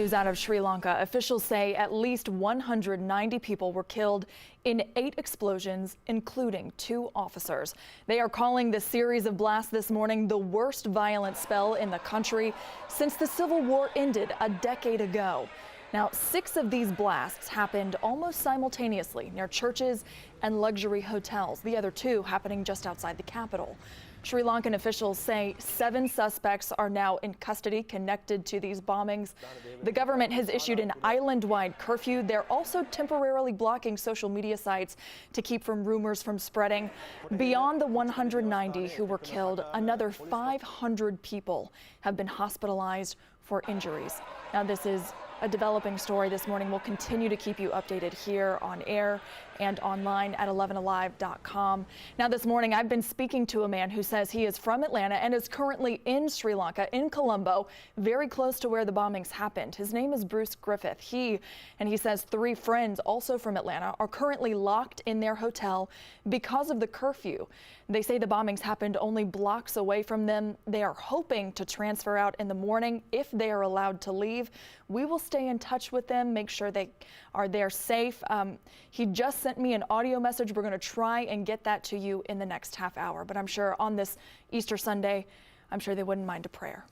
News out of Sri Lanka. Officials say at least 190 people were killed in 8 explosions, including 2 officers. They are calling the series of blasts this morning the worst violent spell in the country since the Civil War ended a decade ago. Now, 6 of these blasts happened almost simultaneously near churches and luxury hotels, the other 2 happening just outside the capital. Sri Lankan officials say 7 suspects are now in custody connected to these bombings. The government has issued an island-wide curfew. They're also temporarily blocking social media sites to keep rumors from spreading. Beyond the 190 who were killed, another 500 people have been hospitalized for injuries. Now, this is a developing story this morning. We'll continue to keep you updated here on air and online at 11alive.com. Now, this morning, I've been speaking to a man who says he is from Atlanta and is currently in Sri Lanka, in Colombo, very close to where the bombings happened. His name is Bruce Griffith. He says 3 friends, also from Atlanta, are currently locked in their hotel because of the curfew. They say the bombings happened only blocks away from them. They are hoping to transfer out in the morning if they are allowed to leave. We will stay in touch with them, make sure they are there safe. He just sent me an audio message. We're going to try and get that to you in the next half hour. But I'm sure on this Easter Sunday, I'm sure they wouldn't mind a prayer.